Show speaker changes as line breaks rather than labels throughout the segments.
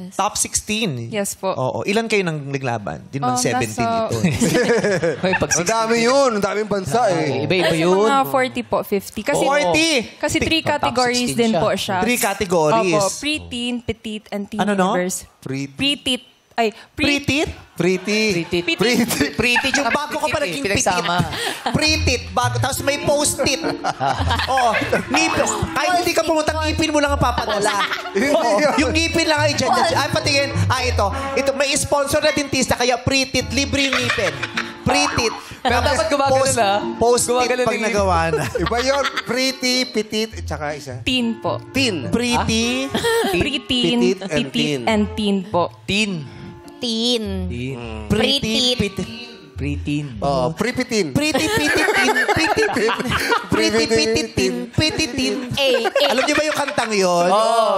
Yes.
Top 16?
Yes po.
Oo. Ilan kayo nang naglaban? Di naman 17
nasa-
ito.
May
Ang dami yun. Ang daming bansa eh.
Iba-iba
Nasa
yun.
mga 40 po, 50. Kasi,
40!
Kasi 3 categories
16
din
siya.
po siya.
3 categories.
Opo, pre-teen, petite, and teen
Ano, no?
universe.
Pretty.
Pre-teen. Ay,
Pretty?
Pretty.
Pretty. Pretty.
Yung bago ka pa naging
pinagsama.
Pretty. Bago. Tapos may post-it. Oo. Ngipin. Kahit hindi ka pumunta, ngipin mo lang ang papadala. Oo. Yung ngipin lang ay dyan. Ay, patingin. Ito. Ito. May sponsor na dentista, kaya pretty. Libre yung ngipin. Pretty.
Pero dapat gumagano na.
Post-it
Gumagano
pag
na
nagawa na.
Iba yun. Pretty, petite, tsaka isa.
teen po.
Teen.
Pretty.
Pre-teen,
Petite and
petite,
teen.
and teen po.
Teen.
Teen.
Pretty.
Pre-teen.
Oh, pre-teen.
Pretty, pretty, teen, pretty, teen. Pretty, pretty, teen, pretty, teen. Alam niyo ba yung kantang yun?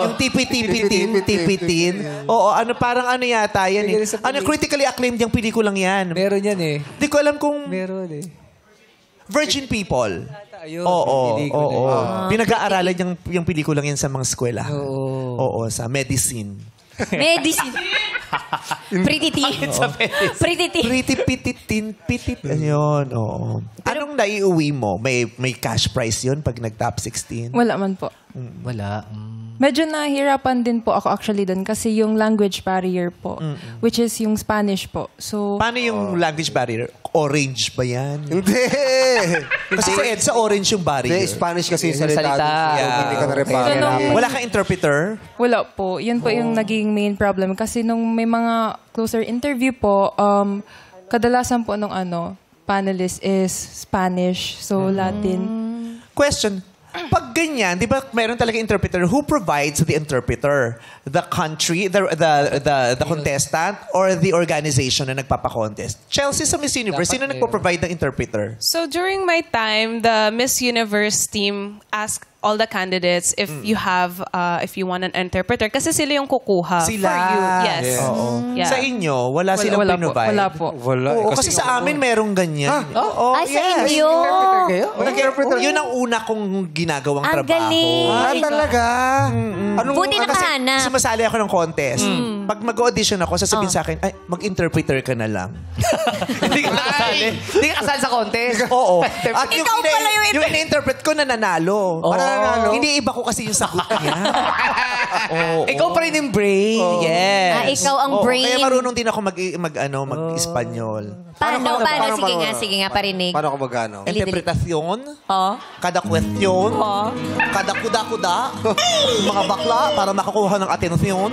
Yung tipi-tipi-teen, tipi-teen. Oo, ano, parang ano yata yan eh. Ano, critically acclaimed yung pelikulang yan.
Meron yan eh.
Di ko alam kung
Meron eh.
Virgin People.
Ayun.
Oo,
pelikula
oo.
yun.
Pinag-aaralan yung pelikulang yan sa mga eskwela.
Oo.
Oo, sa medicine.
Medicine. Pretty teen. Pretty teen.
Pretty, pititin, pitit. Ayun, oo. Anong naiuwi mo? May cash prize yun pag nag-top 16?
Wala man po.
Wala.
Medyo nahirapan din po ako actually doon kasi yung language barrier po, which is yung Spanish po. So,
Paano yung language barrier? Orange ba yan?
Hindi.
Kasi sa EDSA, orange yung
Hindi,
barrier.
Spanish kasi yung
Yung
salita.
salita.
Yeah. Hindi ka na rin
So, nung-
Wala kang interpreter?
wala po. Yun po yung naging main problem. Kasi nung may mga closer interview po, kadalasan po nung panelist is Spanish, so Latin.
Question. Pag ganyan, di ba meron talaga interpreter? Who provides the interpreter? The country, the contestant, or the organization na nagpapa-contest? Chelsea sa Miss Universe, sino nagpo-provide ng interpreter?
So during my time, the Miss Universe team asked all the candidates if you have, if you want an interpreter. Kasi sila yung kukuha
Sila.
for you. Yes.
Oo.
Yeah.
Sa inyo, wala silang
Wala po.
pinrovide?
Wala po.
Wala.
Oo, kasi sa amin merong ganyan. Oo,
Ay, sa
yes.
inyo.
Yun ang una kong ginagawang
Ang
trabaho.
galing.
Talaga?
Buti nakahana.
Kasi sumasali ako ng contest. Pag mag-audition ako, sasabihin sa akin, ay, mag-interpreter ka na lang.
Hindi ka nakasali. Hindi ka kasali sa contest.
Oo. At
Ikaw pala yung
in-interpret ko na nanalo.
Para nanalo?
Hindi iba ko kasi yung sagot niya. Oo.
Ikaw pa rin yung brain.
Yes.
Ikaw ang
Oo,
brain.
Kaya marunong din ako mag-Espanyol.
Paano?
paano,
Sige nga, parinig.
Paano ko magano?
Dali, dali.
Interpretasyon,
Oh.
kada question, kada kuda-kuda, mga bakla para makakuha ng atensyon.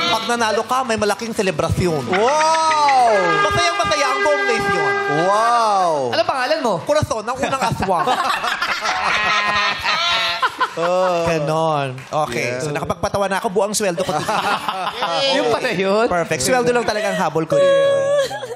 Pag nanalo ka, may malaking selebrasyon.
Wow!
Masayang-masaya ang buong nation.
Wow!
Ano pangalan mo?
Corazon, ang unang aswang. Ganon. Okay. So nakapagpatawa na ako, buang sweldo ko.
Yung pala yun.
Perfect. Sweldo lang talaga ang habol ko dito.